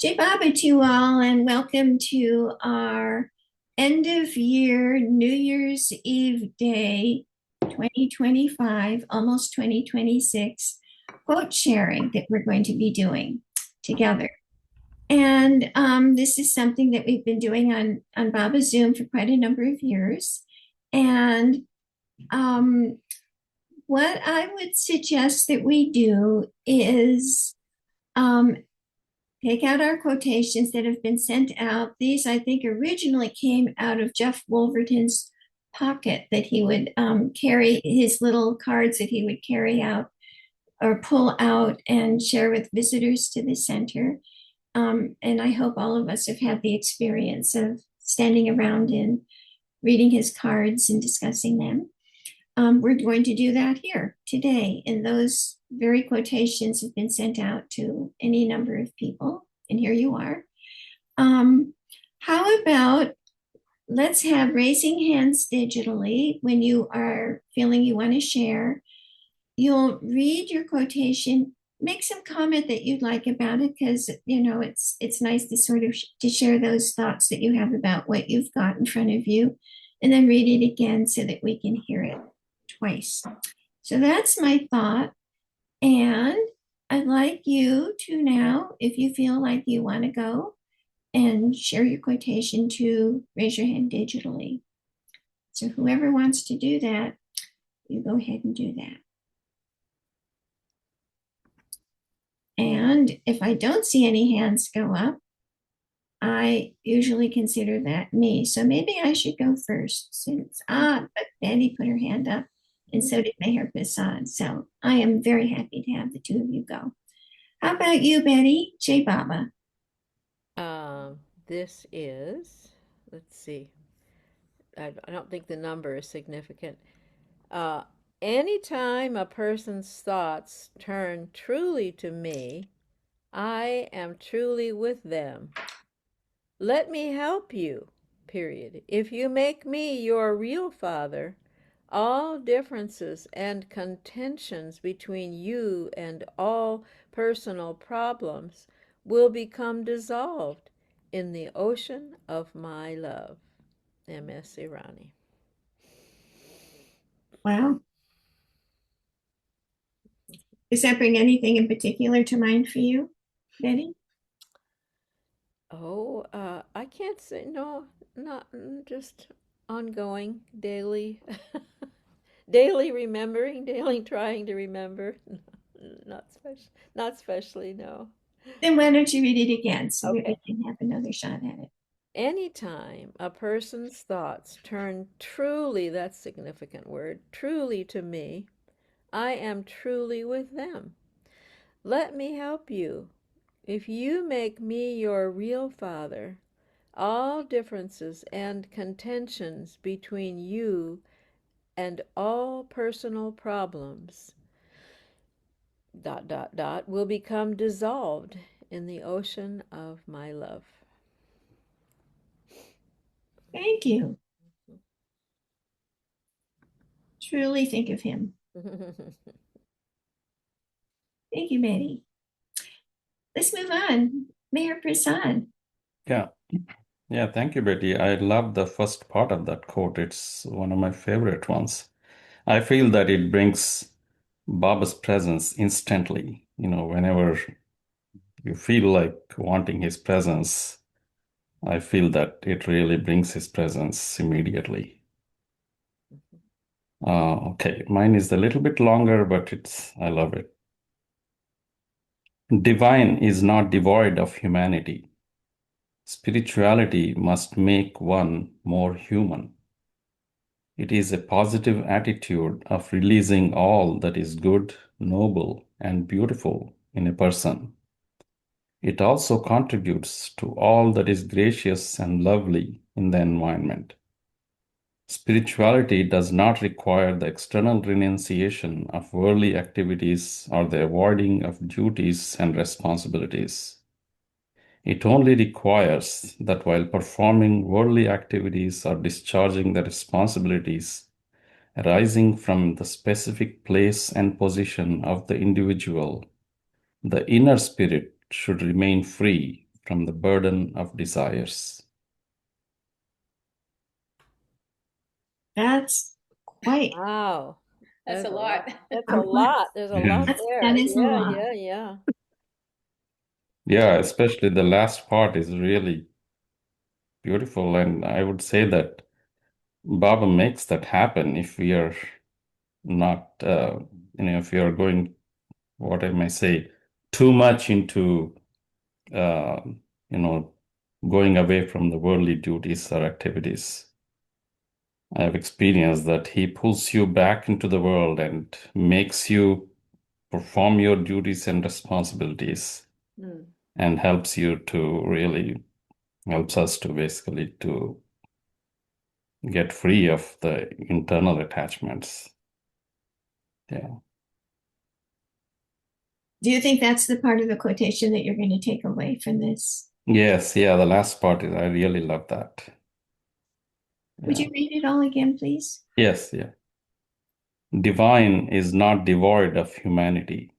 Jai Baba to you all, and welcome to our end of year New Year's Eve day 2025, almost 2026 quote sharing that we're going to be doing together. And this is something that we've been doing on Baba Zoom for quite a number of years. And um, what I would suggest that we do is um, take out our quotations that have been sent out. These, I think, originally came out of Jeff Wolverton's pocket that he would carry his little cards that he would carry out or pull out and share with visitors to the center. And I hope all of us have had the experience of standing around and reading his cards and discussing them. We're going to do that here today, and those very quotations have been sent out to any number of people, and here you are. How about let's have raising hands digitally when you are feeling you want to share. You'll read your quotation, make some comment that you'd like about it, because it's nice to sort of to share those thoughts that you have about what you've got in front of you, and then read it again so that we can hear it twice. So that's my thought. And I'd like you to now, if you feel like you want to go and share your quotation, to raise your hand digitally. So whoever wants to do that, you go ahead and do that. And if I don't see any hands go up, I usually consider that me. So maybe I should go first since, but Betty put her hand up and so did Meher Prasad. So I am very happy to have the two of you go. How about you, Betty? Jai Baba. This is, let's see, I don't think the number is significant. Uh, Anytime a person's thoughts turn truly to me, I am truly with them. Let me help you, period. If you make me your real father, all differences and contentions between you and all personal problems will become dissolved in the ocean of my love. M.S. Irani. Wow. Does that bring anything in particular to mind for you, Betty? Oh, I can't say no, not just ongoing, daily, daily remembering, daily trying to remember. Not special, not specially, no. Then why don't you read it again so that we Okay. can have another shot at it? Anytime a person's thoughts turn truly, that's a significant word, truly to me, I am truly with them. Let me help you. If you make me your real father, all differences and contentions between you and all personal problems will become dissolved in the ocean of my love. Thank you. Truly think of him. Thank you, Betty. Let's move on. Mayor Prasad. Yeah. Yeah, thank you, Betty. I love the first part of that quote. It's one of my favorite ones. I feel that it brings Baba's presence instantly. Whenever you feel like wanting his presence, I feel that it really brings his presence immediately. Okay, mine is a little bit longer, but I love it. Divine is not devoid of humanity. Spirituality must make one more human. It is a positive attitude of releasing all that is good, noble, and beautiful in a person. It also contributes to all that is gracious and lovely in the environment. Spirituality does not require the external renunciation of worldly activities or the avoiding of duties and responsibilities. It only requires that while performing worldly activities or discharging the responsibilities arising from the specific place and position of the individual, the inner spirit should remain free from the burden of desires. That's quite Wow. That's a lot. That's a complex. lot. There's a Yeah. lot That there. is a Yeah, lot. yeah, yeah. Yeah, especially the last part is really beautiful. And I would say that Baba makes that happen if we are not, if we are going, what I may say, too much into, uh, going away from the worldly duties or activities. I have experienced that he pulls you back into the world and makes you perform your duties and responsibilities Mm. and helps us to basically to get free of the internal attachments. Yeah. Do you think that's the part of the quotation that you're going to take away from this? Yes, yeah, the last part is, I really love that. Would Yeah. you read it all again, please? Yes, yeah. Divine is not devoid of humanity.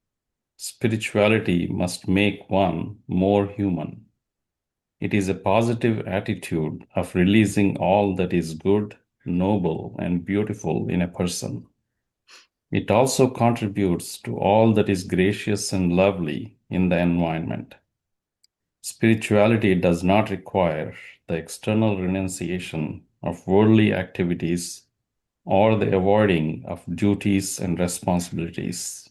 Spirituality must make one more human. It is a positive attitude of releasing all that is good, noble, and beautiful in a person. It also contributes to all that is gracious and lovely in the environment. Spirituality does not require the external renunciation of worldly activities or the avoiding of duties and responsibilities.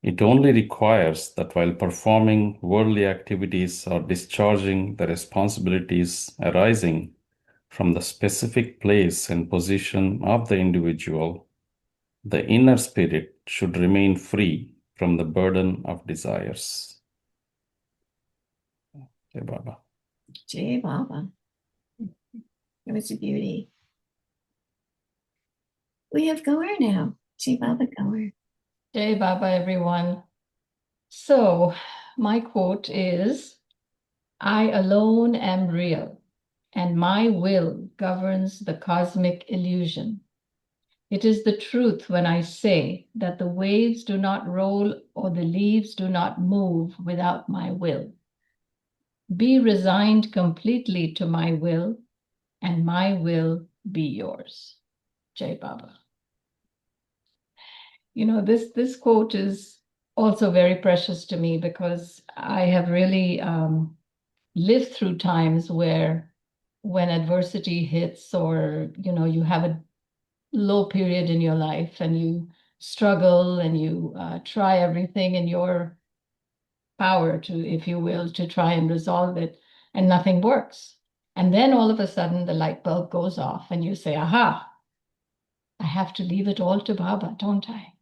It only requires that while performing worldly activities or discharging the responsibilities arising from the specific place and position of the individual, the inner spirit should remain free from the burden of desires. Jai Baba. Jai Baba. It was a beauty. We have Gaur now. Jai Baba Gaur. Jai Baba, everyone. So, my quote is, I alone am real, and my will governs the cosmic illusion. It is the truth when I say that the waves do not roll or the leaves do not move without my will. Be resigned completely to my will, and my will be yours. Jai Baba. This quote is also very precious to me because I have really lived through times where when adversity hits or you have a low period in your life and you struggle and you try everything in your power to, if you will, to try and resolve it, and nothing works. And then all of a sudden the light bulb goes off and you say, aha, I have to leave it all to Baba, don't I?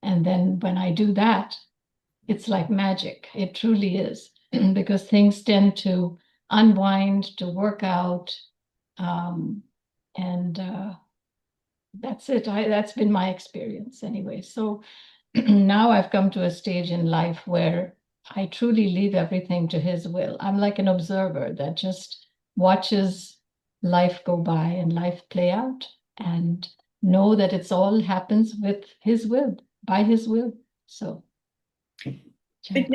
And then when I do that, it's like magic. It truly is, because things tend to unwind, to work out. And that's it. That's been my experience anyway. So now I've come to a stage in life where I truly leave everything to his will. I'm like an observer that just watches life go by and life play out and know that it's all happens with his will, by his will. So, But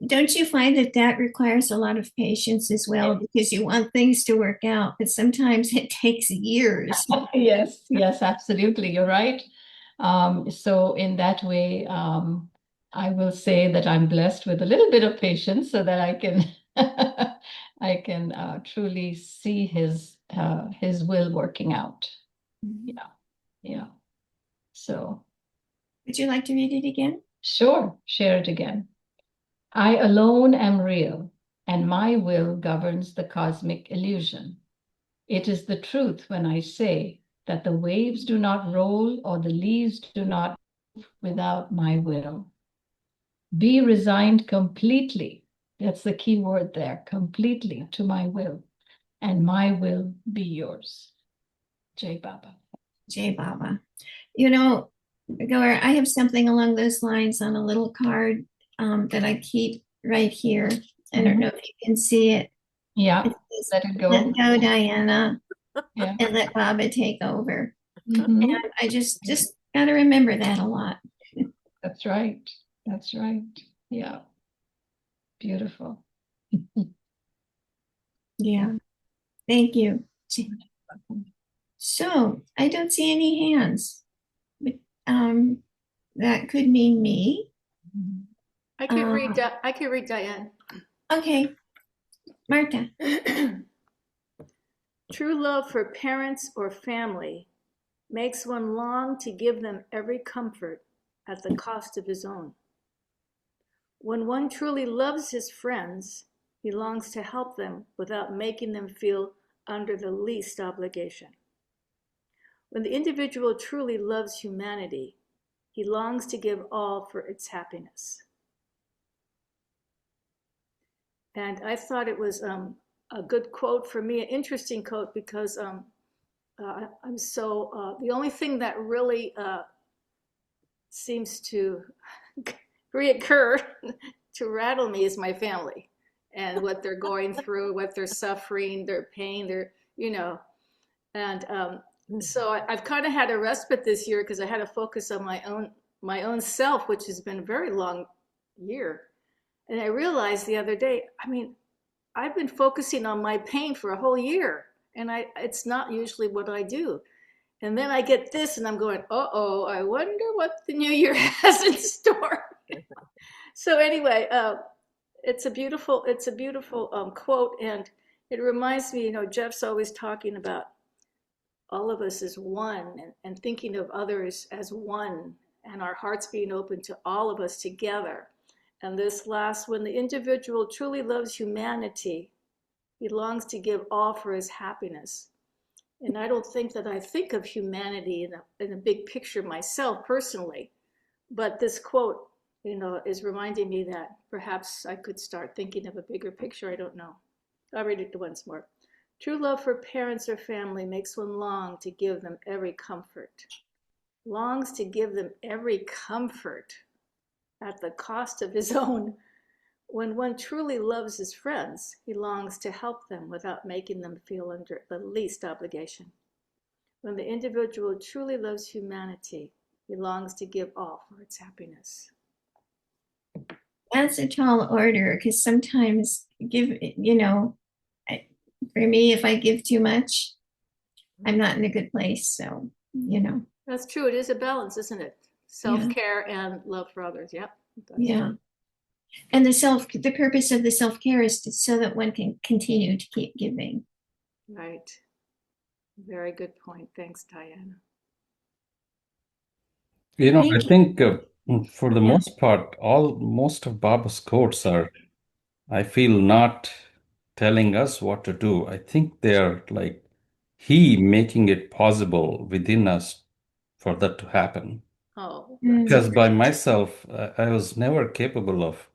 don't you find that that requires a lot of patience as well? Because you want things to work out, but sometimes it takes years. yes, yes, absolutely. You're right. So in that way, I will say that I'm blessed with a little bit of patience so that I can I can truly see his will working out. Yeah, yeah. So Would you like to read it again? sure, share it again. I alone am real, and my will governs the cosmic illusion. It is the truth when I say that the waves do not roll or the leaves do not move without my will. Be resigned completely. That's the key word there, completely to my will, and my will be yours. Jai Baba. Jai Baba. You know, Gaur, I have something along those lines on a little card that I keep right here. I don't know if you can see it. Yeah, It says, let it go. let go, Diana, Yeah. and let Baba take over. Mhm. And I just got to remember that a lot. That's right. That's right. Yeah. Beautiful. Yeah. Thank you. So I don't see any hands, but that could mean me. I can read. I can read Diane. Okay, Marta. True love for parents or family makes one long to give them every comfort at the cost of his own. When one truly loves his friends, he longs to help them without making them feel under the least obligation. When the individual truly loves humanity, he longs to give all for its happiness. And I thought it was a good quote for me, an interesting quote, because I'm so, the only thing that really seems to reoccur to rattle me is my family and what they're going through, what they're suffering, their pain, and so I've kind of had a respite this year because I had to focus on my own self, which has been a very long year. And I realized the other day, I mean, I've been focusing on my pain for a whole year, and it's not usually what I do. And then I get this, and I'm going, uh-oh, I wonder what the new year has in store. So anyway, it's a beautiful quote, and it reminds me, Jeff's always talking about all of us as one, and thinking of others as one, and our hearts being open to all of us together. And this last, when the individual truly loves humanity, he longs to give all for his happiness. And I don't think that I think of humanity in a big picture myself personally, but this quote, is reminding me that perhaps I could start thinking of a bigger picture. I don't know. I'll read it once more. True love for parents or family makes one long to give them every comfort. Longs to give them every comfort at the cost of his own. When one truly loves his friends, he longs to help them without making them feel under the least obligation. When the individual truly loves humanity, he longs to give all for its happiness. That's a tall order because sometimes for me, if I give too much, I'm not in a good place. So. That's true. It is a balance, isn't it? Self-care and love for others. Yep. Yeah. True. And the purpose of the self-care is so that one can continue to keep giving. Right. Very good point. Thanks, Diana. I think for the most part, most of Baba's quotes are, I feel, not telling us what to do. I think they're like he making it possible within us for that to happen. Oh, Because by myself, I was never capable of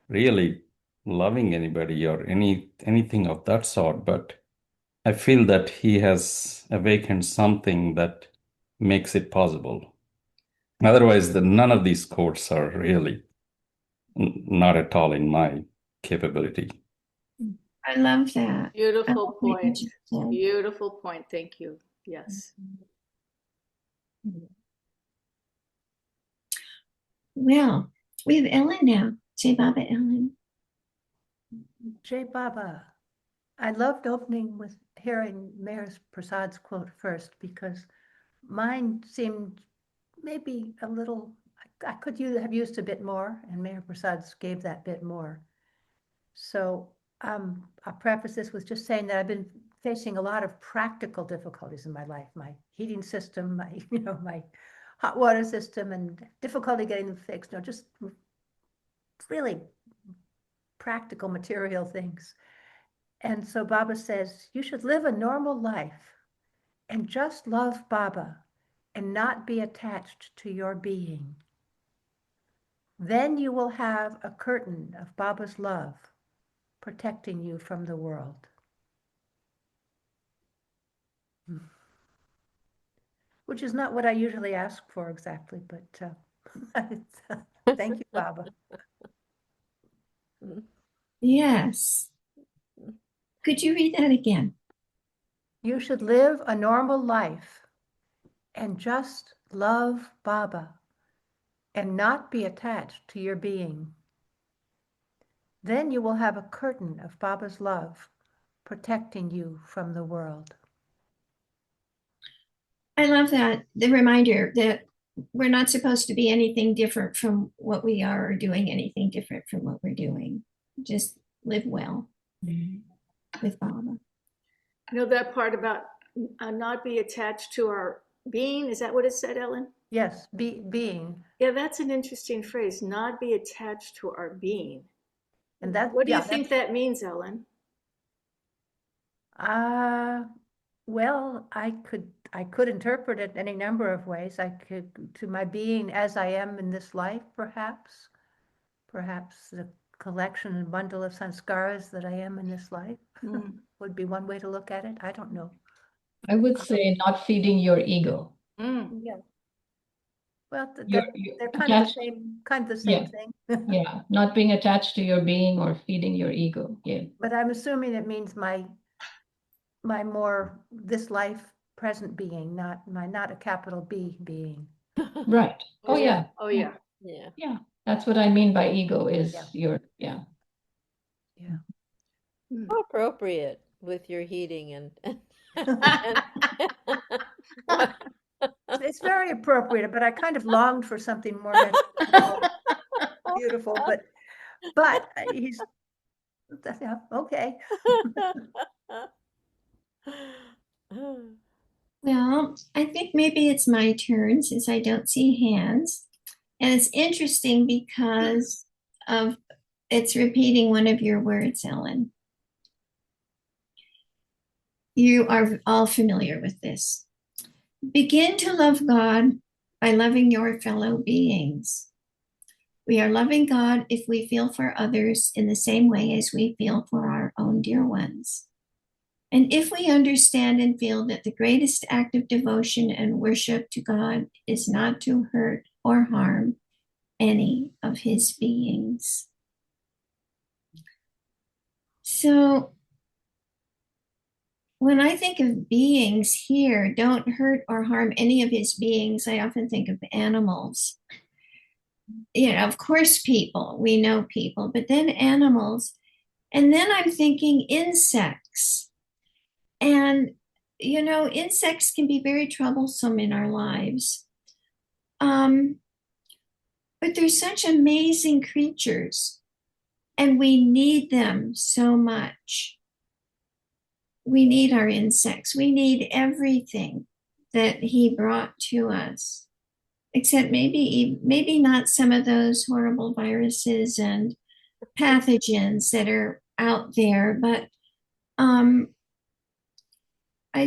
really loving anybody or anything of that sort. But I feel that he has awakened something that makes it possible. Otherwise, none of these quotes are really not at all in my capability. I love that. beautiful point. Beautiful point. Thank you. Yes. Well, we have Ellen now. Say Baba, Ellen. Jai Baba. I loved opening with hearing Mayor Prasad's quote first because mine seemed maybe a little, I could have used a bit more, and Mayor Prasad's gave that bit more. So I'll preface this with just saying that I've been facing a lot of practical difficulties in my life. My heating system, my hot water system, and difficulty getting them fixed. Just really practical material things. And so Baba says, you should live a normal life and just love Baba and not be attached to your being. Then you will have a curtain of Baba's love protecting you from the world. Which is not what I usually ask for exactly, but thank you, Baba. Yes. Could you read that again? You should live a normal life and just love Baba and not be attached to your being. Then you will have a curtain of Baba's love protecting you from the world. I love that, the reminder that we're not supposed to be anything different from what we are or doing anything different from what we're doing. Just live well with Baba. I know that part about not be attached to our being. Is that what it said, Ellen? Yes, being. Yeah, that's an interesting phrase, not be attached to our being. And that, What do you yeah, think that means, Ellen? Well, I could interpret it any number of ways. I could, to my being as I am in this life, perhaps the collection and bundle of sanskaras that I am in this life would be one way to look at it. I don't know. I would say not feeding your ego. Yeah. Well, You're they're kind of the attached, same yeah, thing. yeah, not being attached to your being or feeding your ego. Yeah. But I'm assuming it means my more this life present being, not a capital B being. Right. Oh yeah. Oh yeah. Yeah. Yeah. That's what I mean by ego is Yeah. your, yeah. Yeah. How appropriate with your heating and what? It's very appropriate, but I kind of longed for something more metaphysical, beautiful, but he's, yeah, okay. Well, I think maybe it's my turn since I don't see hands. And it's interesting because of it's repeating one of your words, Ellen. You are all familiar with this. Begin to love God by loving your fellow beings. We are loving God if we feel for others in the same way as we feel for our own dear ones. And if we understand and feel that the greatest act of devotion and worship to God is not to hurt or harm any of his beings. So when I think of beings here, don't hurt or harm any of his beings, I often think of animals. You know, of course, people, we know people, but then animals. And then I'm thinking insects. And, you know, insects can be very troublesome in our lives. But they're such amazing creatures, and we need them so much. We need our insects. We need everything that he brought to us, except maybe not some of those horrible viruses and pathogens that are out there. But I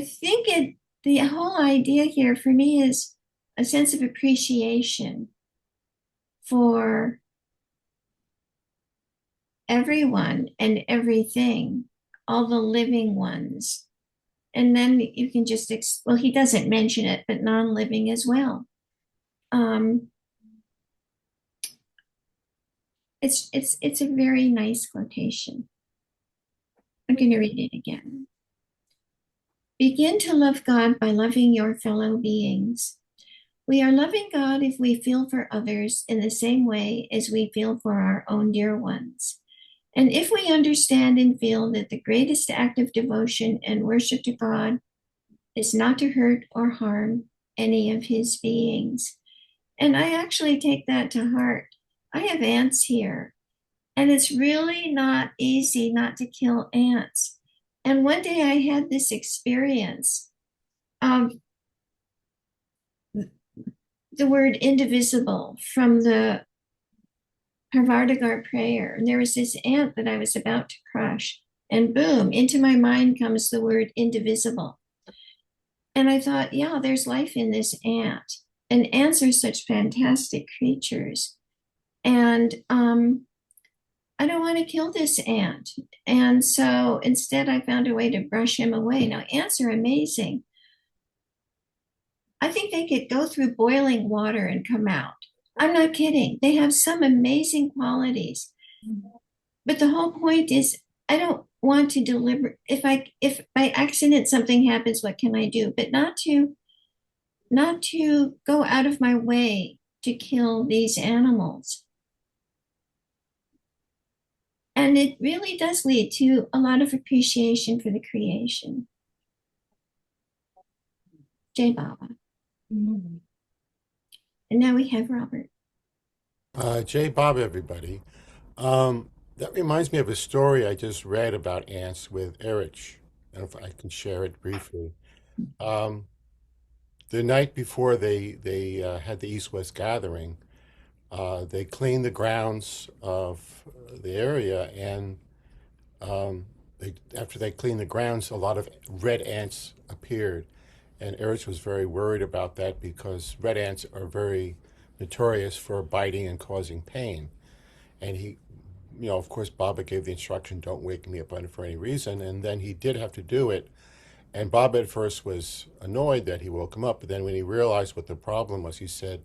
think the whole idea here for me is a sense of appreciation for everyone and everything, all the living ones. And then you can just, well, he doesn't mention it, but non-living as well. It's a very nice quotation. I'm going to read it again. Begin to love God by loving your fellow beings. We are loving God if we feel for others in the same way as we feel for our own dear ones. And if we understand and feel that the greatest act of devotion and worship to God is not to hurt or harm any of his beings. And I actually take that to heart. I have ants here, and it's really not easy not to kill ants. And one day I had this experience of the word indivisible from the Harvardagar prayer. And there was this ant that I was about to crush, and boom, into my mind comes the word indivisible. And I thought, yeah, there's life in this ant. And ants are such fantastic creatures. And I don't want to kill this ant. And so instead, I found a way to brush him away. Now, ants are amazing. I think they could go through boiling water and come out. I'm not kidding. They have some amazing qualities. But the whole point is, I don't want to deliver. If by accident something happens, what can I do? But not to go out of my way to kill these animals. And it really does lead to a lot of appreciation for the creation. Jay Baba. Mm. And now we have Robert. Jay Bob, everybody. That reminds me of a story I just read about ants with Erich. I don't know if I can share it briefly. Um, the night before they had the East-West gathering, they cleaned the grounds of the area, and after they cleaned the grounds, a lot of red ants appeared, and Erich was very worried about that because red ants are very notorious for biting and causing pain. And he, of course, Baba gave the instruction, don't wake me up for any reason. And then he did have to do it. And Baba at first was annoyed that he woke him up. But then when he realized what the problem was, he said,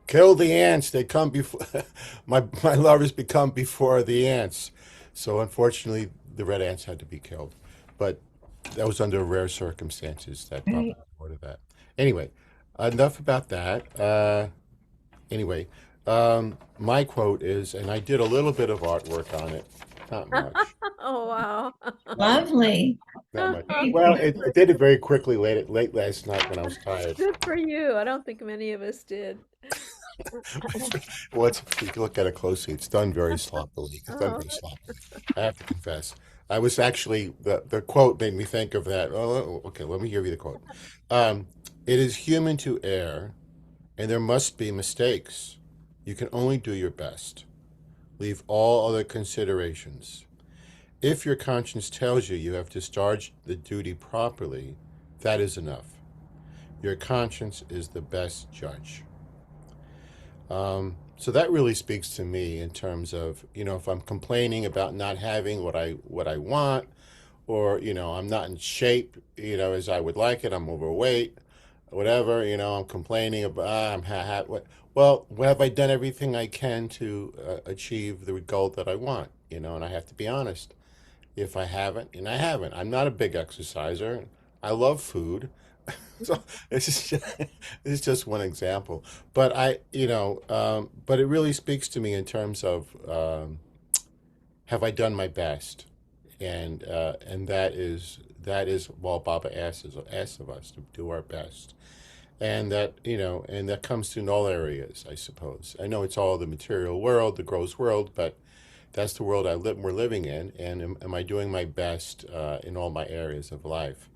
kill the ants. They come before, my lovers become before the ants. So unfortunately, the red ants had to be killed. But that was under rare circumstances that Baba Right. ordered that. Anyway, enough about that. Anyway, my quote is, and I did a little bit of artwork on it, not much, Oh, wow. not much, Lovely. not much. Very Well, pretty. I did it very quickly late last night when I was tired. Good for you. I don't think many of us did. Well, if you look at it closely, it's done very sloppily. It's done Oh, very sloppily. I have to confess. I was actually the quote made me think of that. Oh, okay. Let me give you the quote. Um, it is human to err, and there must be mistakes. You can only do your best. Leave all other considerations. If your conscience tells you you have discharged the duty properly, that is enough. Your conscience is the best judge. So that really speaks to me in terms of, if I'm complaining about not having what I want, or I'm not in shape, as I would like it, I'm overweight, whatever, I'm complaining about, what. Well, have I done everything I can to achieve the goal that I want? And I have to be honest. If I haven't, and I haven't, I'm not a big exerciser. I love food. So it's just one example. But but it really speaks to me in terms of have I done my best? And that is what Baba asks of us to do our best. And that comes to in all areas, I suppose. I know it's all the material world, the gross world, but that's the world we're living in. And am I doing my best in all my areas of life?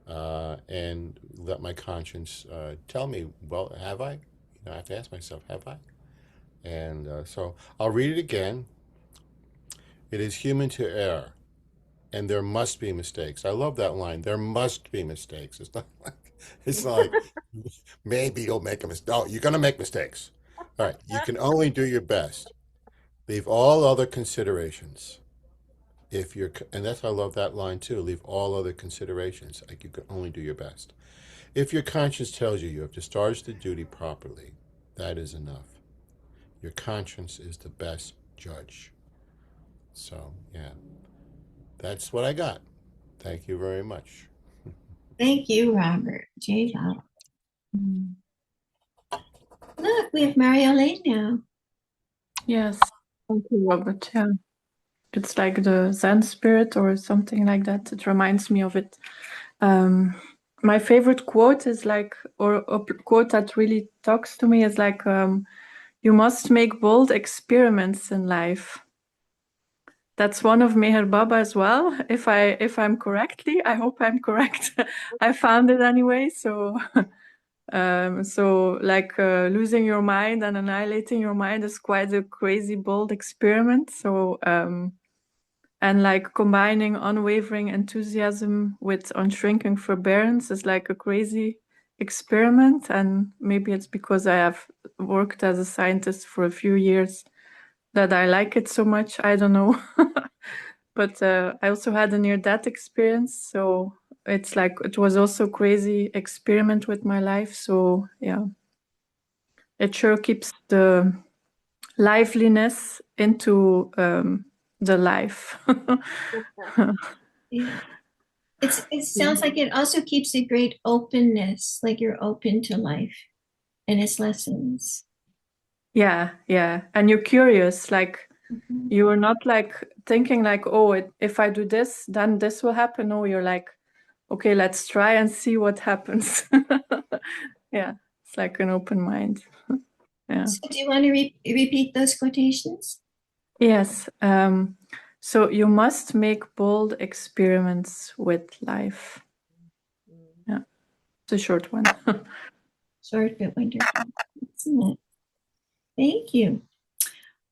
And let my conscience tell me, well, have I? I have to ask myself, have I? And so I'll read it again. It is human to err, and there must be mistakes. I love that line. There must be mistakes. It's not like maybe you'll make a mistake. No, you're going to make mistakes. All right. You can only do your best. Leave all other considerations. And I love that line too. Leave all other considerations. Like you can only do your best. If your conscience tells you you have discharged the duty properly, that is enough. Your conscience is the best judge. So, yeah, that's what I got. Thank you very much. Thank you, Robert. Jay Baba. Mm. Look, we have Mario Lane now. Yes, thank you, Robert. Yeah, it's like the Zen spirit or something like that. It reminds me of it. My favorite quote is like, or a quote that really talks to me is like, you must make bold experiments in life. That's one of Meher Baba as well. If I'm correctly, I hope I'm correct. I found it anyway. So, losing your mind and annihilating your mind is quite a crazy, bold experiment. So, and like combining unwavering enthusiasm with unshrinking forbearance is like a crazy experiment. And maybe it's because I have worked as a scientist for a few years that I like it so much. I don't know. But I also had a near-death experience, so it's like it was also a crazy experiment with my life. So yeah, it sure keeps the liveliness into the life. Yeah. It sounds like it also keeps a great openness, like you're open to life and its lessons. Yeah, and you're curious, like Mhm. you are not like thinking like, oh, if I do this, then this will happen. No, you're like, okay, let's try and see what happens. Yeah, it's like an open mind. Yeah. So do you want to repeat those quotations? Yes. So you must make bold experiments with life. Yeah, it's a short one. Short but wonderful. Excellent. Thank you.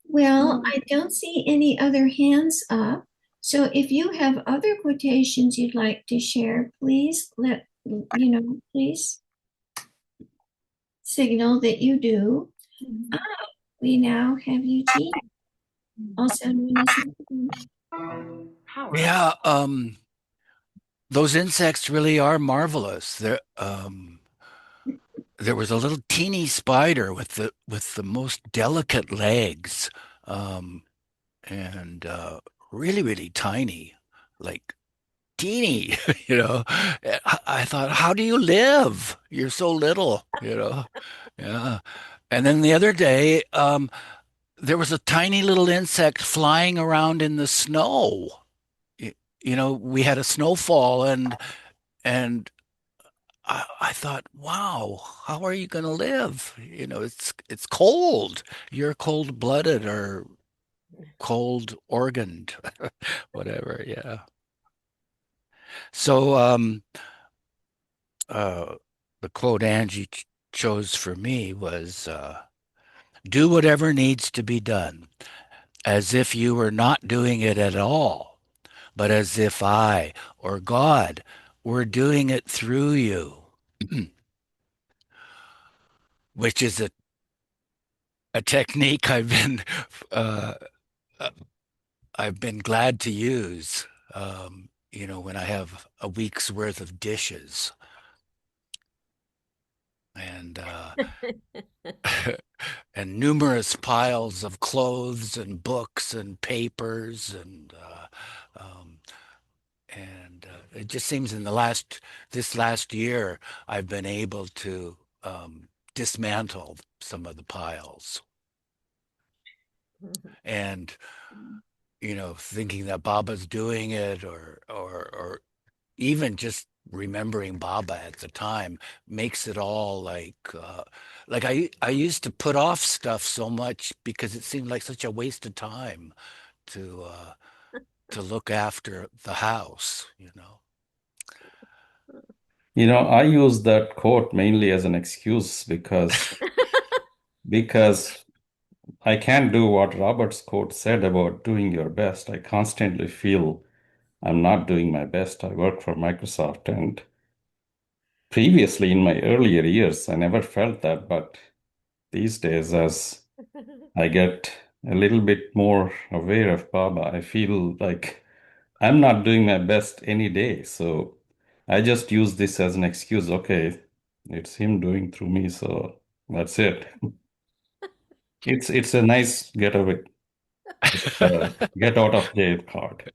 Well, I don't see any other hands up. So if you have other quotations you'd like to share, please please signal that you do. We now have Eugene, also known as Yeah, those insects really are marvelous. There was a little teeny spider with the most delicate legs, um, and really, really tiny, like teeny, you know. I thought, how do you live? You're so little, you know. Yeah. And then the other day, there was a tiny little insect flying around in the snow. Y- You know, we had a snowfall and I thought, wow, how are you going to live? You know, it's cold. You're cold-blooded or cold-organed, whatever. Yeah. So, uh, the quote Angie chose for me was, "Do whatever needs to be done, as if you were not doing it at all, but as if I or God were doing it through you," which is a technique uh, uh, I've been glad to use. You know, when I have a week's worth of dishes, and and numerous piles of clothes and books and papers um, it just seems in this last year I've been able to dismantle some of the piles, and you know, thinking that Baba's doing it, or even just remembering Baba at the time makes it all like I used to put off stuff so much because it seemed like such a waste of time to to look after the house, you know. I use that quote mainly as an excuse because I can't do what Robert's quote said about doing your best. I constantly feel I'm not doing my best. I work for Microsoft, and previously in my earlier years, I never felt that, but these days, as I get a little bit more aware of Baba, I feel like I'm not doing my best any day. So I just use this as an excuse. Okay, it's him doing through me, so that's it. It's a nice get out of jail card.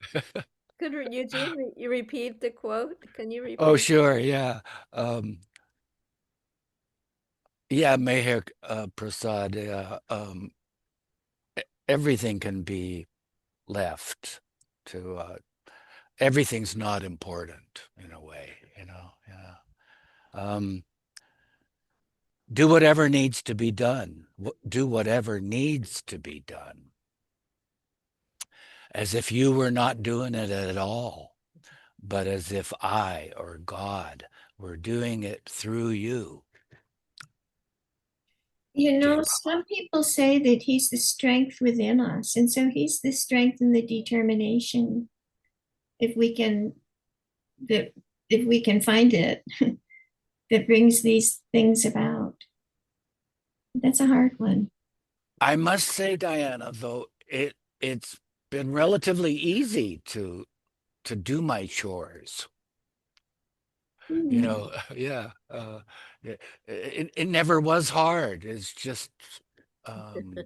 Could Eugene, you repeat the quote? Can you Oh, repeat? sure, yeah. um yeah, Meher Prasad, everything can be left to everything's not important in a way, you know. Yeah. Do whatever needs to be done. Do whatever needs to be done, as if you were not doing it at all, but as if I or God were doing it through you. Jay Baba. Some people say that he's the strength within us. And so he's the strength and the determination, if we can, that if we can find it, that brings these things about. That's a hard one. I must say, Diana, though, it's been relatively easy to do my chores. You Hmm. know, yeah. It never was hard. It's just um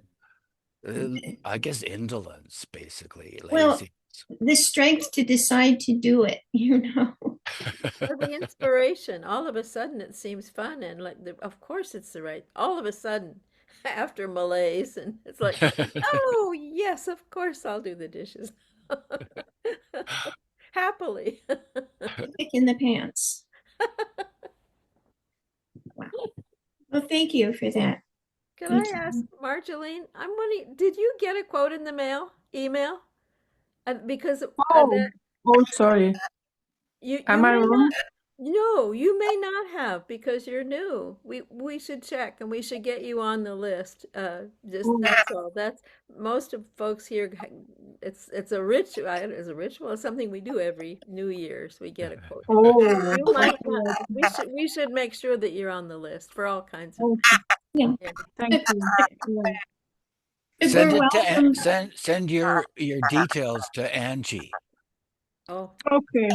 I guess indolence, basically, Well, lazy. the strength to decide to do it, Or the inspiration. All of a sudden it seems fun and like of course it's the right. All of a sudden after malaise and it's like, "Oh, yes, of course I'll do the dishes." Happily. Kick in the pants. Wow. Well, thank you for that. Can Thank I ask you. Marjolaine? I'm wondering, did you get a quote in the email? Because Oh, oh, sorry. you Am I may not. wrong? No, you may not have because you're new. We should check and we should get you on the list. Just Oh, that's all. That's most of folks here. It's a ritual. It's a ritual. It's something we do every New Year's. We get a quote. oh, You might not. okay, We should make sure that you're on the list for all kinds of. okay. Yeah. Yeah. Thank you. Yeah. But Send we're it to welcome. send your details to Angie. Oh. Okay.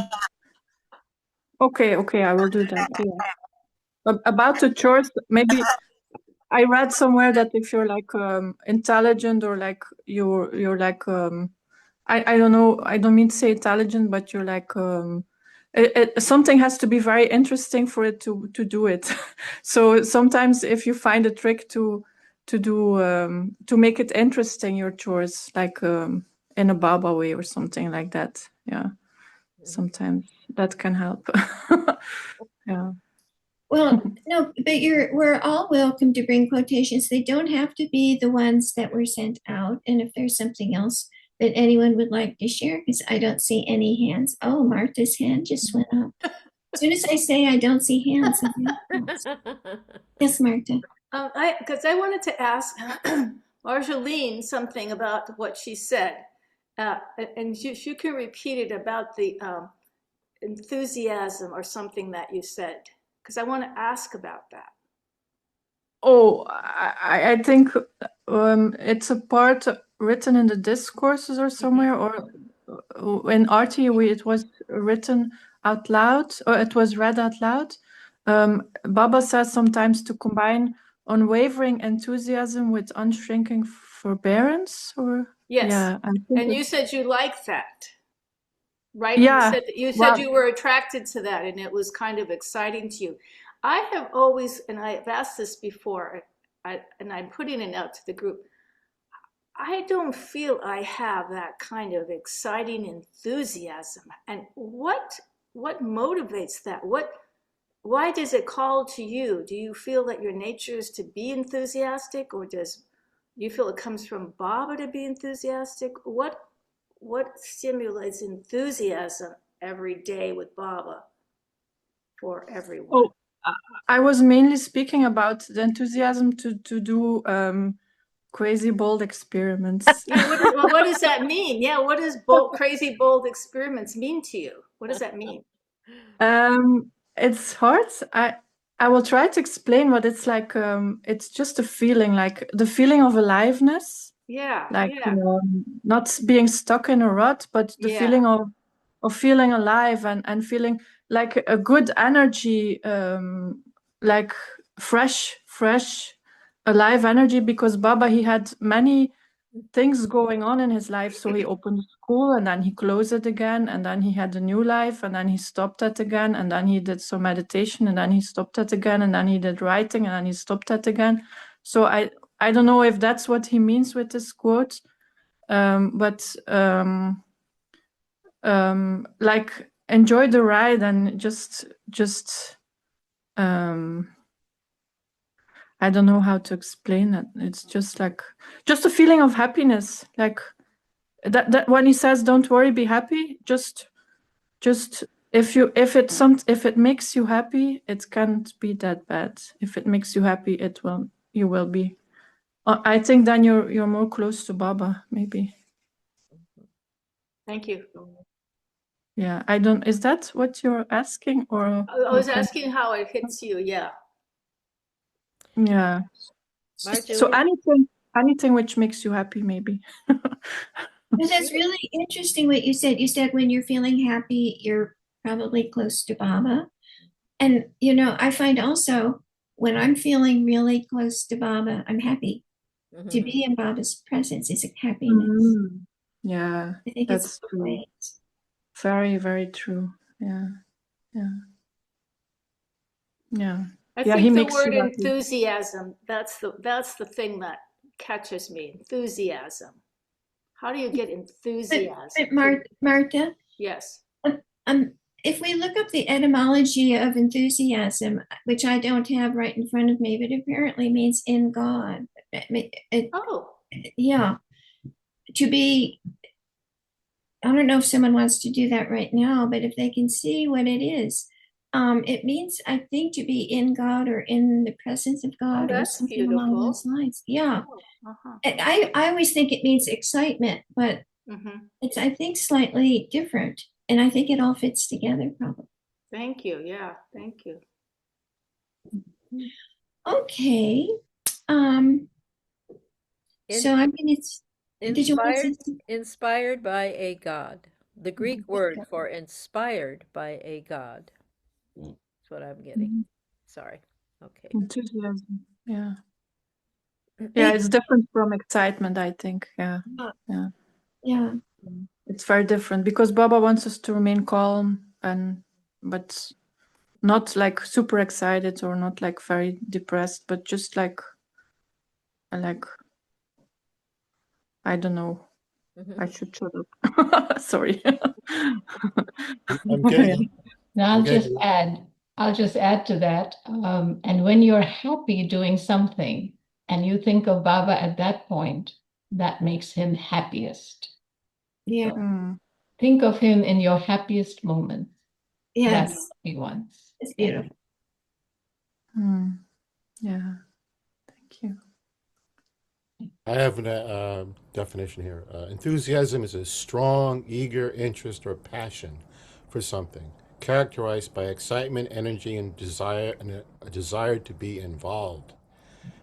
Okay, I will do that. Yeah. About the chores, maybe I read somewhere that if you're like intelligent or like you're like I don't know, I don't mean to say intelligent, but you're like something has to be very interesting for it to do it. So sometimes if you find a trick to do to make it interesting, your chores, like in a Baba way or something like that. Yeah. Sometimes that can help. Yeah. Well, no, but we're all welcome to bring quotations. They don't have to be the ones that were sent out. And if there's something else that anyone would like to share, because I don't see any hands. Oh, Martha's hand just went up. As soon as I say I don't see hands, the hand pops. Yes, Martha. Because I wanted to ask Marjolaine something about what she said, and you can repeat it about the enthusiasm or something that you said, because I want to ask about that. Oh, I think it's a part written in the discourses or somewhere, or in Artie, it was written out loud, or it was read out loud. Baba says sometimes to combine unwavering enthusiasm with unshrinking forbearance, or Yes, yeah, I think and you it's said you like that, right? yeah. You said Well, you were attracted to that, and it was kind of exciting to you. I have always, and I've asked this before, and I'm putting it out to the group. I don't feel I have that kind of exciting enthusiasm. And what motivates that? Why does it call to you? Do you feel that your nature is to be enthusiastic, or do you feel it comes from Baba to be enthusiastic? What stimulates enthusiasm every day with Baba for everyone? oh, I was mainly speaking about the enthusiasm to do crazy bold experiments. Yeah, what does that mean? Yeah, what does crazy bold experiments mean to you? What does that mean? It's hard. I will try to explain what it's like. It's just a feeling, like the feeling of aliveness, Yeah, like yeah, not being stuck in a rut, but the yeah. feeling of feeling alive and feeling like a good energy, like fresh, alive energy. Because Baba, he had many things going on in his life. So he opened school and then he closed it again, and then he had a new life, and then he stopped that again, and then he did some meditation, and then he stopped that again, and then he did writing, and then he stopped that again. So I don't know if that's what he means with this quote, but like enjoy the ride and just I don't know how to explain it. It's just like just a feeling of happiness, like that when he says don't worry, be happy, just if it makes you happy, it can't be that bad. If it makes you happy, you will be. I think then you're more close to Baba, maybe. Thank you. Yeah, I don't. Is that what you're asking, or I how was can? asking how it hits you. Yeah. Yeah. So Marjorie? anything which makes you happy, maybe. But that's really interesting what you said. You said when you're feeling happy, you're probably close to Baba. And, I find also when I'm feeling really close to Baba, I'm happy. To Mhm. be in Baba's presence is a happiness. Mm. Yeah, I think it's that's true. great. Very, very true. Yeah, yeah, yeah. I Yeah, he think the makes word you happy. enthusiasm, that's the thing that catches me. Enthusiasm. How do you get enthusiasm? Martha, Yes. um, if we look up the etymology of enthusiasm, which I don't have right in front of me, but apparently means in God. Oh, Yeah, to be, I don't know if someone wants to do that right now, but if they can see what it is, it means, I think, to be in God or in the presence of oh, God or that's something along those beautiful. lines. Yeah. Oh, uh-huh. I always think it means excitement, but Mm-hmm. it's, I think, slightly different. And I think it all fits together probably. Thank you. Yeah, thank you. Okay. Um, In, so I'm gonna, did you want to say inspired, something? inspired by a god. The Greek word for inspired by a god. That's what I'm getting. Mhm. Sorry. Okay. Enthusiasm. Yeah. Yeah, They, it's different from excitement, I think. Yeah. Yeah. yeah. It's very different because Baba wants us to remain calm and but not like super excited or not like very depressed, but just like I don't know. I should shut up. Sorry. I'm Yeah. getting, Now I'm getting, I'll just add to that. And when you're happy doing something and you think of Baba at that point, that makes him happiest. Yeah. So Mm, think of him in your happiest moment. That's Yes. what he wants. It's Yeah. beautiful. mm, yeah. Thank you. I have a definition here. Enthusiasm is a strong, eager interest or passion for something, characterized by excitement, energy, and a desire to be involved,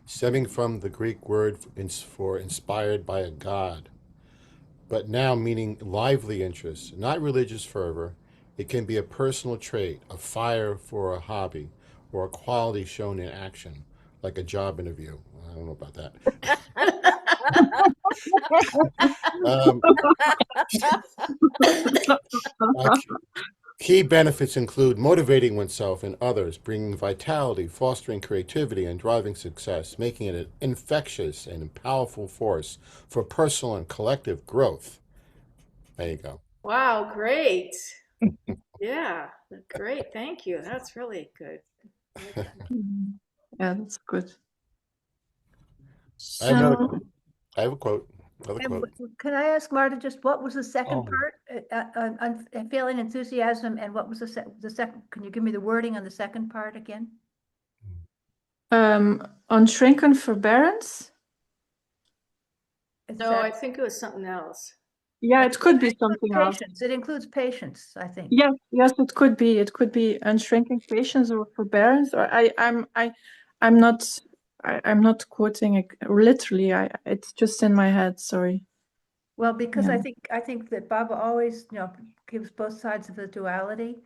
stemming from the Greek word for inspired by a god, but now meaning lively interest, not religious fervor. It can be a personal trait, a fire for a hobby, or a quality shown in action, like a job interview. I don't know about that. Um, uh, Key benefits include motivating oneself and others, bringing vitality, fostering creativity, and driving success, making it an infectious and powerful force for personal and collective growth. There you go. Wow, great. Yeah, great. Thank you. That's really good. I like that. Mhm. Yeah, that's good. I have another. So I have a quote. Another And quote. can I ask Marta just what was the second Oh, part? Feeling enthusiasm, and what was the second? Can you give me the wording on the second part again? On shrunken forbearance. Is No, that I think it was something else. Yeah, it could be something else. patience? It includes patience, I think. Yes, yes, it could be. It could be unshrinking patience or forbearance. Or I'm not. I'm not quoting it literally. It's just in my head. Sorry. Well, because Yeah. I think that Baba always, gives both sides of the duality,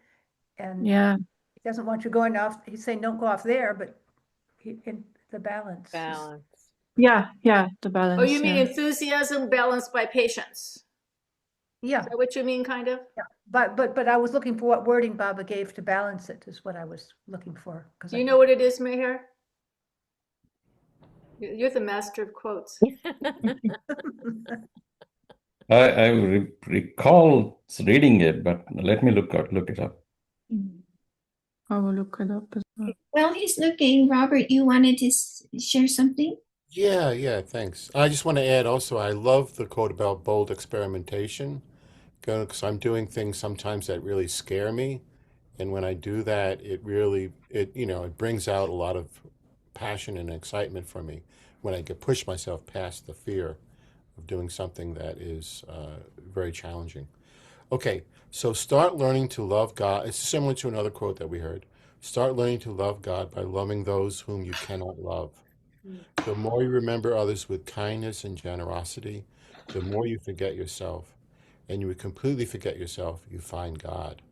and Yeah. he doesn't want you going off. He's saying don't go off there, but in the balance. Balance. Yeah. Yeah. The Oh, you balance. mean Yeah. enthusiasm balanced by patience? Yeah, Is that what you mean, kind of? yeah. But I was looking for what wording Baba gave to balance it is what I was looking for. Because Do you know what it is, Meher? You're the master of quotes. I recall reading it, but let me look it up. I will look it up as well. well, he's looking. Robert, you wanted to share something? Yeah, thanks. I just want to add also, I love the quote about bold experimentation because I'm doing things sometimes that really scare me. And when I do that, it really, it brings out a lot of passion and excitement for me when I can push myself past the fear of doing something that is very challenging. Okay, so start learning to love God. It's similar to another quote that we heard. Start learning to love God by loving those whom you cannot love. The more you remember others with kindness and generosity, the more you forget yourself. And you would completely forget yourself, you find God,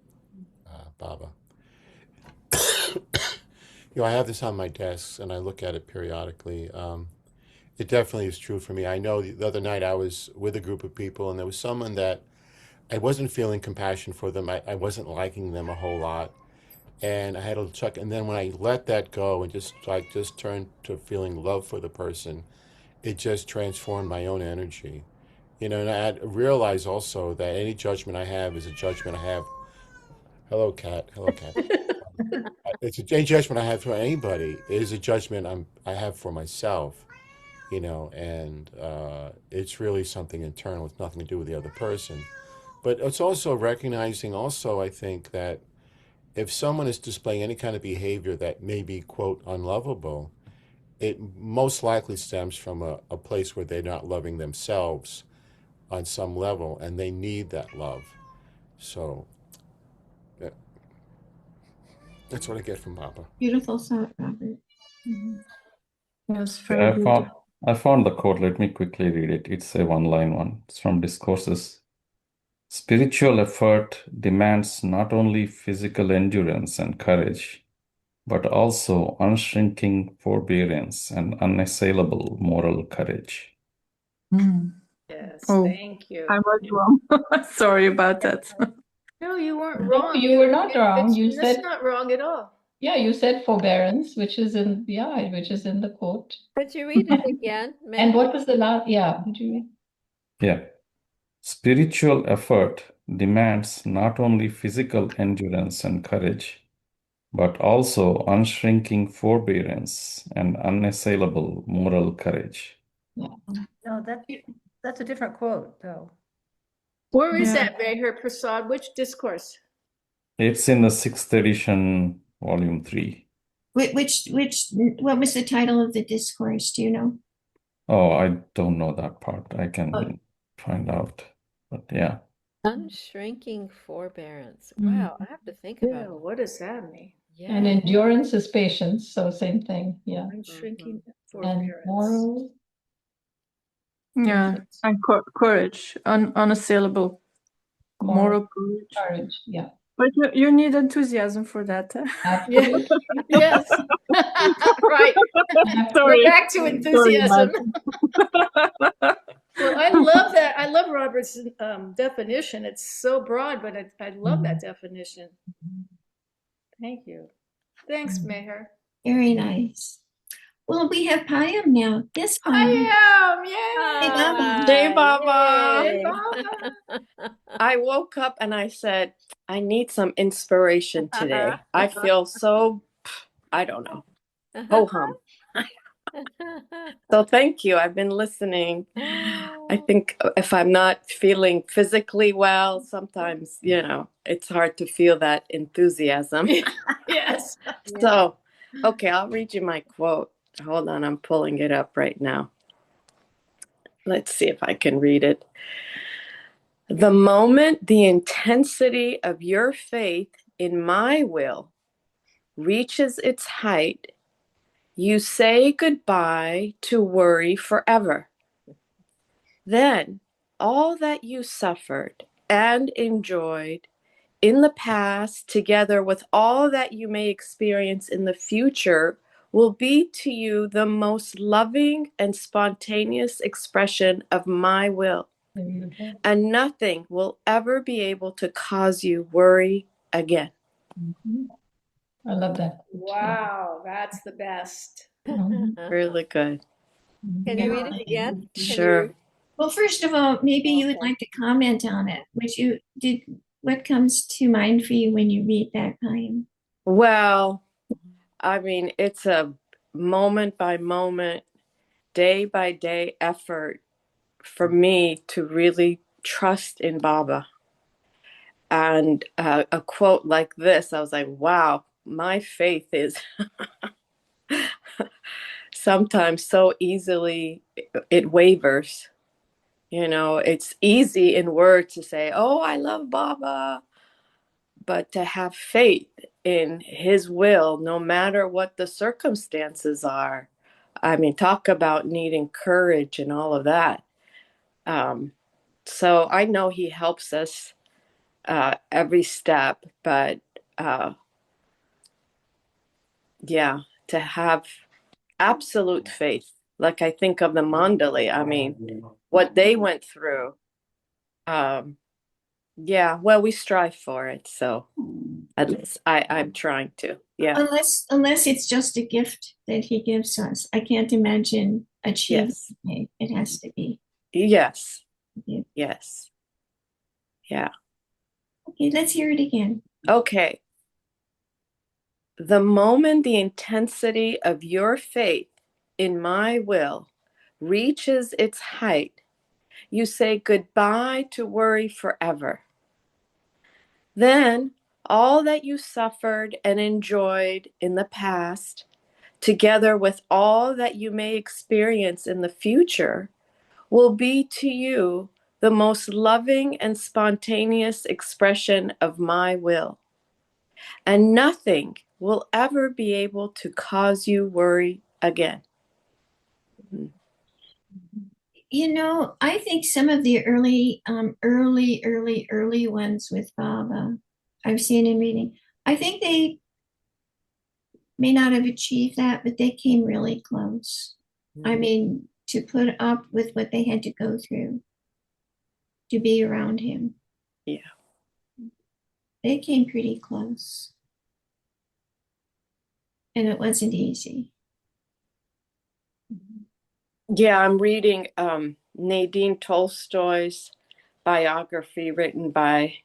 Baba. I have this on my desk and I look at it periodically. It definitely is true for me. I know the other night I was with a group of people and there was someone that I wasn't feeling compassion for them. I wasn't liking them a whole lot. And I had to check. And then when I let that go and just turned to feeling love for the person, it just transformed my own energy. And I realize also that any judgment I have is a judgment I have. Hello, cat. Hello, cat. Any judgment I have for anybody is a judgment I have for myself. And it's really something internal with nothing to do with the other person. But it's also recognizing also, I think, that if someone is displaying any kind of behavior that may be, quote, unlovable, it most likely stems from a place where they're not loving themselves on some level and they need that love. So yeah, that's what I get from Papa. Beautiful thought, Robert. Yes, Yeah, very beautiful. I found the quote. Let me quickly read it. It's a one-line one. It's from Discourses. Spiritual effort demands not only physical endurance and courage, but also unshrinking forbearance and unassailable moral courage. Yes, Oh, thank you. I was wrong. Sorry about that. No, you weren't No, wrong. you were not wrong. You That's said, not wrong at all. yeah, you said forbearance, which is in the quote. Could you read it again, And Meher? what was the last? Yeah, would you read? Yeah. Spiritual effort demands not only physical endurance and courage, but also unshrinking forbearance and unassailable moral courage. Yeah. No, that's a different quote, though. Where is Yeah. that, Meher Prasad? Which discourse? It's in the 6th edition, volume 3. What was the title of the discourse? Do you know? Oh, I don't know that part. I Oh, can find out. But yeah. Unshrinking forbearance. Mm. Wow, I have to think Yeah, about what does that mean? And Yeah. endurance is patience, so same thing. Yeah. Unshrinking And forbearance. moral. Yeah. And courage, unassailable moral courage. Courage. Yeah. But you need enthusiasm for that. Yeah. Absolutely. Yes. Right. We're Sorry. back to Sorry enthusiasm. about Well, I love that. I love Robert's definition. It's so broad, but I love that definition. Thank you. Thanks, Meher. very nice. Well, we have Payam now. Yes, Payam. I am. Hey, Yay. Baba. Jai Baba. Hey, Yay. Baba. I woke up and I said, I need some inspiration today. I feel so, I don't know, ho hum. So thank you. I've been listening. I think if I'm not feeling physically well, sometimes, it's hard to feel that enthusiasm. Yes. So, okay, I'll read you my quote. Hold on, I'm pulling it up right now. Let's see if I can read it. The moment the intensity of your faith in my will reaches its height, you say goodbye to worry forever. Then all that you suffered and enjoyed in the past, together with all that you may experience in the future, will be to you the most loving and spontaneous expression of my will. And nothing will ever be able to cause you worry again. I love that. Wow, that's the best. Really good. Can you read it again? Sure. Well, first of all, maybe you would like to comment on it. What comes to mind for you when you read that, Payam? Well, I mean, it's a moment by moment, day by day effort for me to really trust in Baba. And a quote like this, I was like, wow, my faith is sometimes so easily, it wavers. It's easy in words to say, oh, I love Baba. But to have faith in his will, no matter what the circumstances are, I mean, talk about needing courage and all of that. So I know he helps us every step, but yeah, to have absolute faith, like I think of the Mandali, I mean, what they went through. Yeah, well, we strive for it, so at least I'm trying to. Yeah. Unless it's just a gift that he gives us. I can't imagine achieving Yes. it. It has to be. Yes. Yeah. Yes. Yeah. Okay, let's hear it again. Okay. The moment the intensity of your faith in my will reaches its height, you say goodbye to worry forever. Then all that you suffered and enjoyed in the past, together with all that you may experience in the future, will be to you the most loving and spontaneous expression of my will. And nothing will ever be able to cause you worry again. You know, I think some of the early ones with Baba, I've seen in reading, I think they may not have achieved that, but they came really close. I mean, to put up with what they had to go through to be around him. Yeah. They came pretty close. And it wasn't easy. Yeah, I'm reading Nadine Tolstoy's biography written by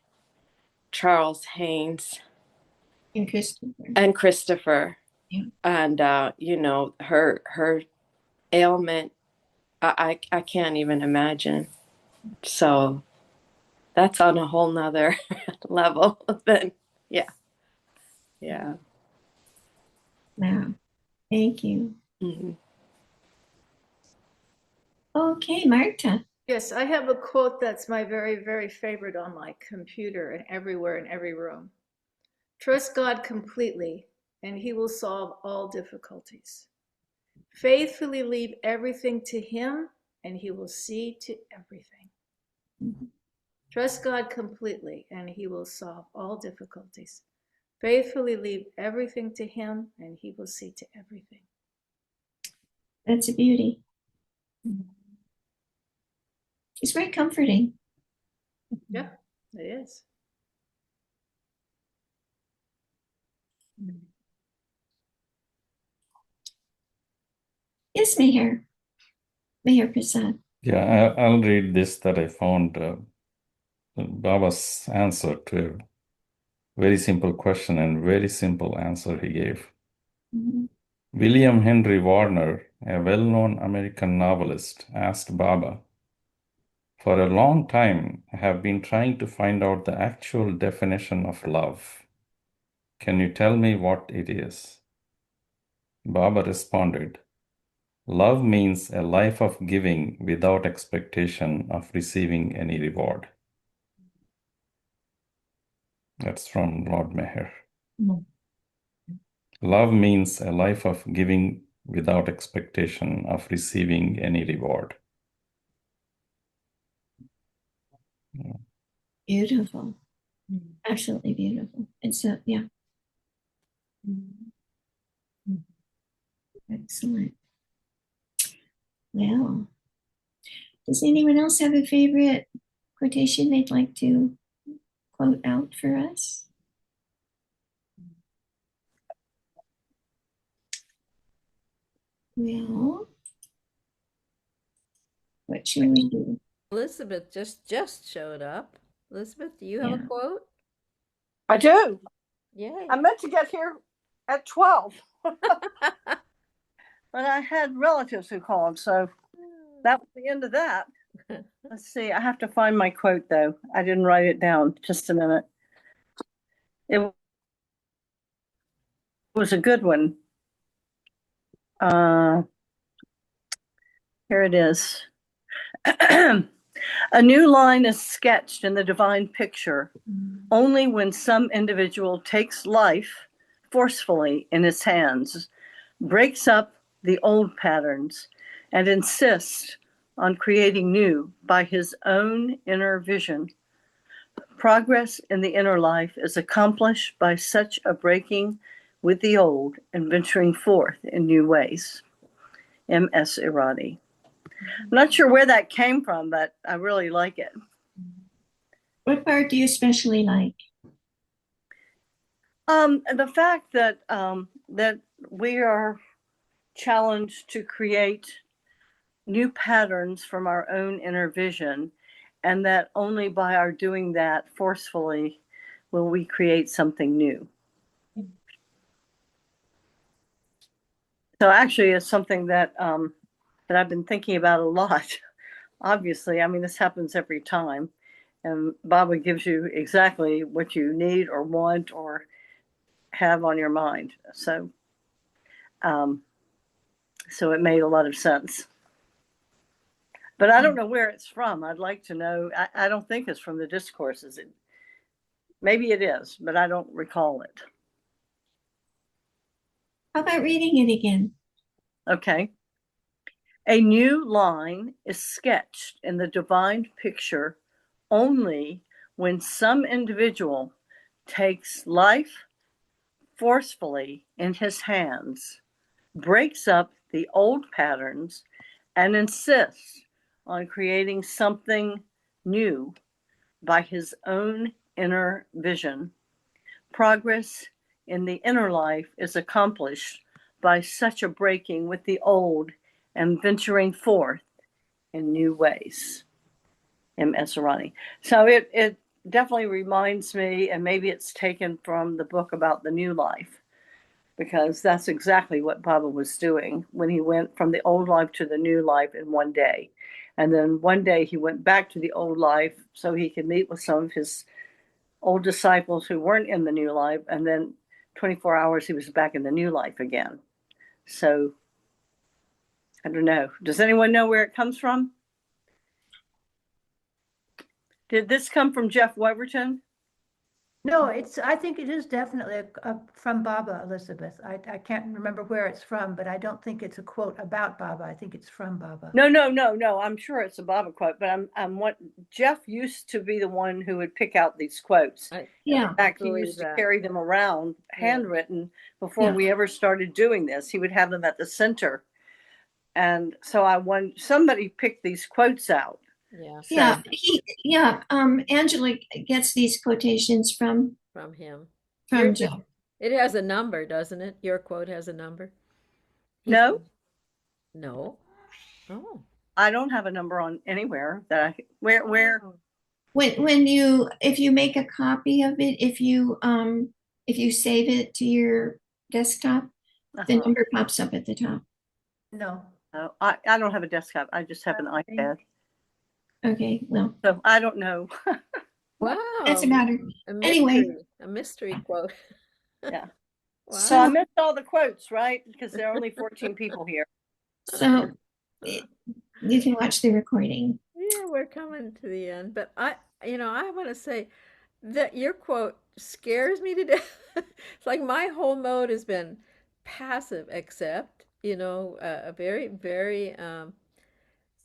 Charles Haynes And Christopher. and Christopher. Yeah. And you know, her ailment, I can't even imagine. So that's on a whole nother level. Then yeah. Wow. Thank you. Mm-hmm. Okay, Marta. Yes, I have a quote that's my very, very favorite on my computer and everywhere in every room. Trust God completely, and He will solve all difficulties. Faithfully leave everything to Him, and He will see to everything. Mm-hmm. Trust God completely, and He will solve all difficulties. Faithfully leave everything to Him, and He will see to everything. That's a beauty. It's very comforting. Yeah, it is. Yes, Meher Prasad. Yeah, I'll read this that I found Baba's answer to a very simple question and very simple answer he gave. Mm-hmm. William Henry Warner, a well-known American novelist, asked Baba, "For a long time, I have been trying to find out the actual definition of love. Can you tell me what it is?" Baba responded, "Love means a life of giving without expectation of receiving any reward." That's from Lord Meher. Mm. Love means a life of giving without expectation of receiving any reward. Beautiful. Absolutely beautiful. And so, yeah. Excellent. Well, does anyone else have a favorite quotation they'd like to quote out for us? Well, what should we do? Elizabeth just showed up. Elizabeth, do you have a Yeah. quote? I do. Yay. I meant to get here at 12, but I had relatives who called, so that was the end of that. Let's see. I have to find my quote, though. I didn't write it down. Just a minute. It was a good one. Here it is. A new line is sketched in the divine picture only when some individual takes life forcefully in his hands, breaks up the old patterns, and insists on creating new by his own inner vision. Progress in the inner life is accomplished by such a breaking with the old and venturing forth in new ways. M.S. Iradi. I'm not sure where that came from, but I really like it. What part do you especially like? The fact that that we are challenged to create new patterns from our own inner vision, and that only by our doing that forcefully will we create something new. So actually, it's something that that I've been thinking about a lot. Obviously, I mean, this happens every time, and Baba gives you exactly what you need or want or have on your mind. So, so it made a lot of sense. But I don't know where it's from. I'd like to know. I don't think it's from the discourses. Maybe it is, but I don't recall it. How about reading it again? Okay. A new line is sketched in the divine picture only when some individual takes life forcefully in his hands, breaks up the old patterns, and insists on creating something new by his own inner vision. Progress in the inner life is accomplished by such a breaking with the old and venturing forth in new ways. M.S. Irani. So it definitely reminds me, and maybe it's taken from the book about the new life, because that's exactly what Baba was doing when he went from the old life to the new life in one day. And then one day he went back to the old life so he could meet with some of his old disciples who weren't in the new life. And then 24 hours he was back in the new life again. So I don't know. Does anyone know where it comes from? Did this come from Jeff Weverton? No, I think it is definitely from Baba, Elizabeth. I can't remember where it's from, but I don't think it's a quote about Baba. I think it's from Baba. No. I'm sure it's a Baba quote, but I'm what Jeff used to be the one who would pick out these quotes. Yeah. In fact, he believe used to that. carry them around handwritten before Yeah. we ever started doing this. He would have them at the center. And so somebody picked these quotes out. Yeah, Yeah. Angela gets these quotations from him. Joe. It has a number, doesn't it? Your quote has a number. No, No. Oh. I don't have a number on anywhere that I where. Oh. When you if you make a copy of it, if you save it to your desktop, the number pops up at the top. No. No, I don't have a desktop. I just have an iPad. Okay, well, So I don't know. Wow. that's a matter. A Anyway, mystery quote. Yeah. Wow. So I missed all the quotes, right? Because there are only 14 people here. so you can watch the recording. Yeah, we're coming to the end, but I want to say that your quote scares me to death. It's like my whole mode has been passive, except, very, very,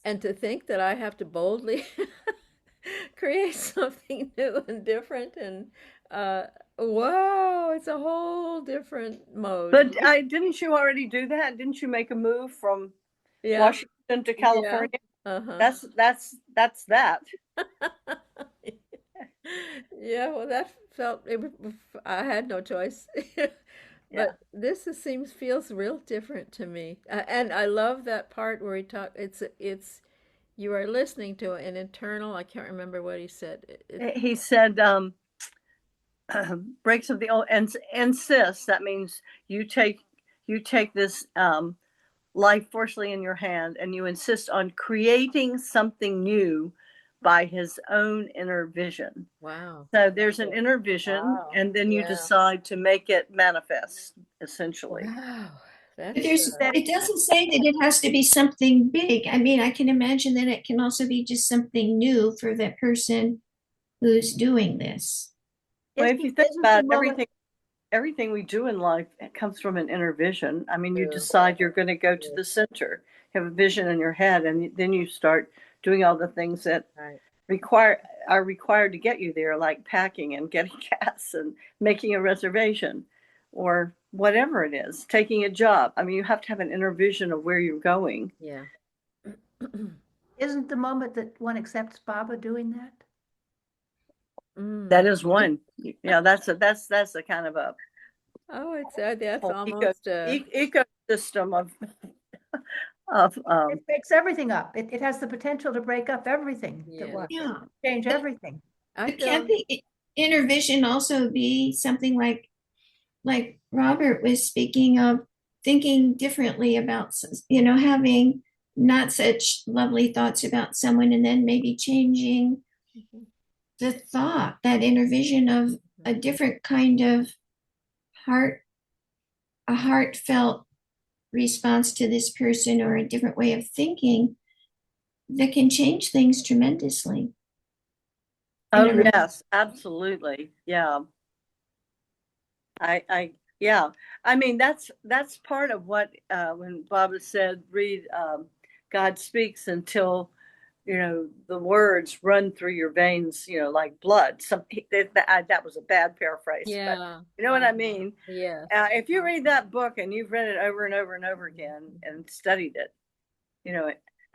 and to think that I have to boldly create something new and different and, wow, it's a whole different mode. But didn't you already do that? Didn't you make a move from Washington to California? Yeah. Uh-huh. That's that. Yeah, well, that I had no choice. But this feels real different to me. And I love that part where it's you are listening to an internal, I can't remember what he said. He said, breaks of the old and insists. That means you take this life forcefully in your hand and you insist on creating something new by his own inner vision. Wow. So there's an inner vision, and then you decide to make it manifest, essentially. Wow. It doesn't say that it has to be something big. I mean, I can imagine that it can also be just something new for the person who's doing this. Well, if you think about everything we do in life, it comes from an inner vision. I mean, you decide you're going to go to the center, have a vision in your head, and then you start doing all the things that are required to get you there, like packing and getting gas and making a reservation or whatever it is, taking a job. I mean, you have to have an inner vision of where you're going. Yeah. Isn't the moment that one accepts Baba doing that? That is one. Yeah, that's a kind of a that's almost ecosystem of of It breaks everything up. It has the potential to break up everything that Yeah. was, Yeah. change everything. I But can't feel the inner vision also be something like Robert was speaking of, thinking differently about, having not such lovely thoughts about someone and then maybe changing the thought, that inner vision of a different kind of heart, a heartfelt response to this person, or a different way of thinking that can change things tremendously. Oh, yes, absolutely. Yeah. Yeah. I mean, that's part of what, when Baba said, read, God speaks until, the words run through your veins, like blood. That was a bad paraphrase, but yeah. you know what I mean? Yes. If you read that book and you've read it over and over and over again and studied it,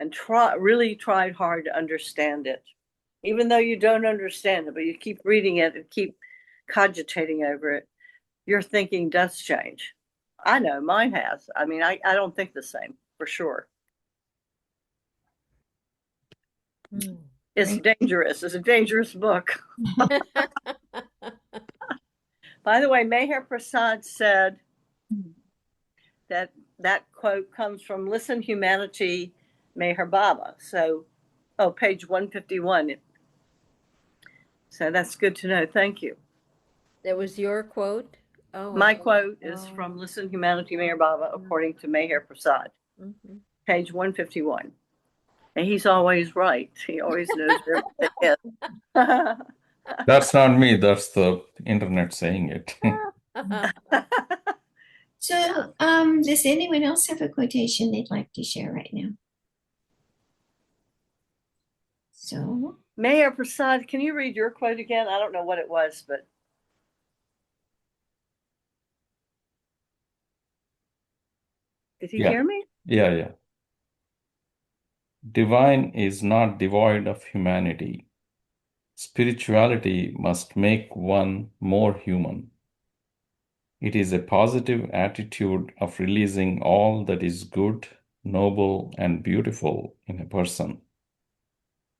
and really tried hard to understand it, even though you don't understand it, but you keep reading it and keep cogitating over it, your thinking does change. I know mine has. I mean, I don't think the same for sure. It's dangerous. It's a dangerous book. By the way, Meher Prasad said that quote comes from Listen Humanity, Meher Baba. So, page 151. So that's good to know. Thank you. That was your quote? Oh, My quote is from Listen Humanity, Meher Baba, according to Meher Prasad, page 151. And he's always right. He always knows where everything is. That's not me, that's the internet saying it. So, does anyone else have a quotation they'd like to share right now? So, Meher Prasad, can you read your quote again? I don't know what it was, but. Did he hear me? Yeah. Divine is not devoid of humanity. Spirituality must make one more human. It is a positive attitude of releasing all that is good, noble, and beautiful in a person.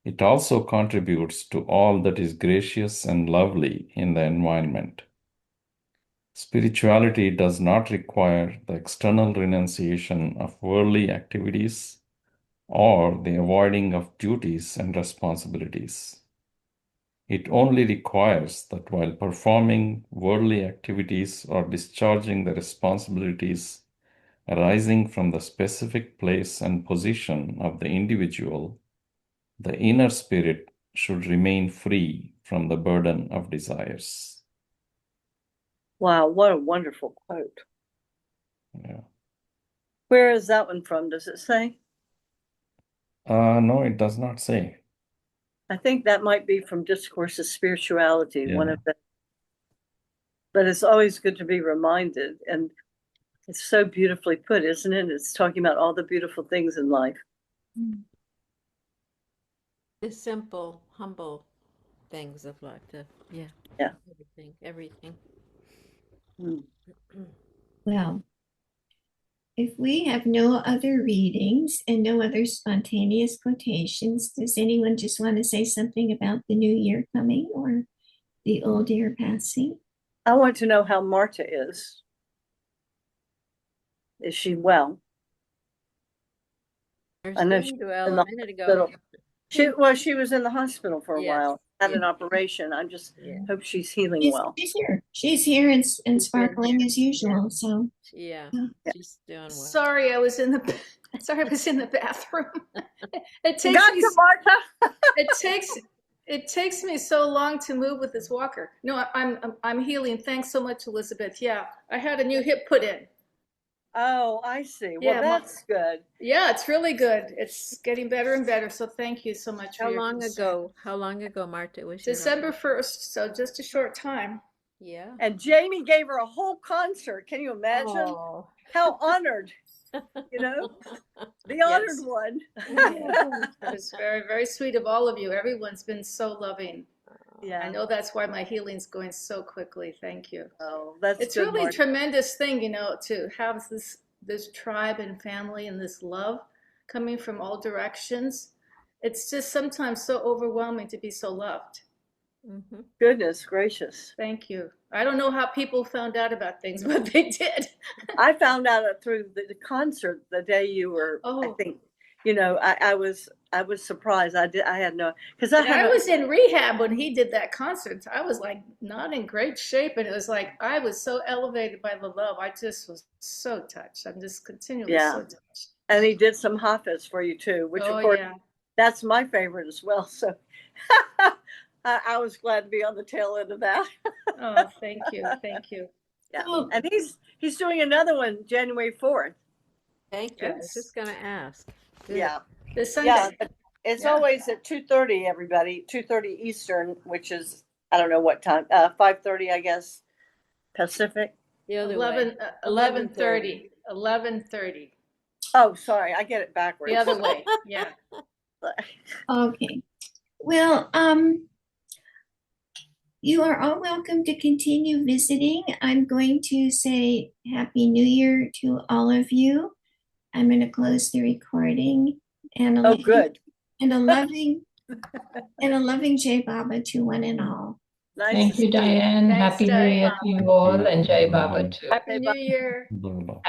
It also contributes to all that is gracious and lovely in the environment. Spirituality does not require the external renunciation of worldly activities or the avoiding of duties and responsibilities. It only requires that while performing worldly activities or discharging the responsibilities arising from the specific place and position of the individual, the inner spirit should remain free from the burden of desires. Wow, what a wonderful quote. Yeah. Where is that one from? Does it say? No, it does not say. I think that might be from Discourse of Spirituality, one of the. But it's always good to be reminded, and it's so beautifully put, isn't it? It's talking about all the beautiful things in life. The simple, humble things of life. Yeah. Everything. well, if we have no other readings and no other spontaneous quotations, does anyone just want to say something about the new year coming or the old year passing? I want to know how Marta is. Is she well? I know she's well in a the minute ago. hospital. She was in the hospital for a while, had an operation. I just hope she's healing well. She's here. She's here and sparkling as usual. So She's doing well. Sorry, I was in the bathroom. It takes Gotcha, me, Marta. it takes me so long to move with this walker. No, I'm healing. Thanks so much, Elizabeth. Yeah, I had a new hip put in. Oh, I see. Well, that's good. Yeah, it's really good. It's getting better and better. So thank you so much for How your long concern. ago? How long ago, Marta, was your December 1st, so just a short time. Yeah. And Jamie gave her a whole concert. Can you imagine? Oh. How honored, the honored one. It was very, very sweet of all of you. Everyone's been so loving. Yeah. I know that's why my healing's going so quickly. Thank you. Oh, that's it's good, really a tremendous thing, to have this tribe and family and this love. coming from all directions. It's just sometimes so overwhelming to be so loved. Mm-hmm. Goodness gracious. Thank you. I don't know how people found out about things, but they did. I found out through the concert the day you were, I think, you know, I was surprised. I had no, because I was in rehab when he did that concert. I was like not in great shape, and it was like I was so elevated by the love. I just was so touched. I'm just continually so touched. And he did some Hafiz for you too, which of course that's my favorite as well. So I was glad to be on the tail end of that. Oh, thank you, thank you. Yeah, and he's doing another one January 4th. Thank you. I was just gonna ask. Good. Yeah, this Sunday. Yeah, it's always at 2:30. Everybody, 2:30 Eastern, which is I don't know what time. 5:30, I guess, Pacific. The other way. 11:30. 11:30. Oh, sorry, I get it backwards. The other way. Yeah. Okay. Well, you are all welcome to continue visiting. I'm going to say Happy New Year to all of you. I'm going to close the recording and good. And a loving Jai Baba to one and all. Nice. Thank you, Diane. Thanks, Happy New Year to you all, and Jai Baba too. Happy New Year. Bye-bye.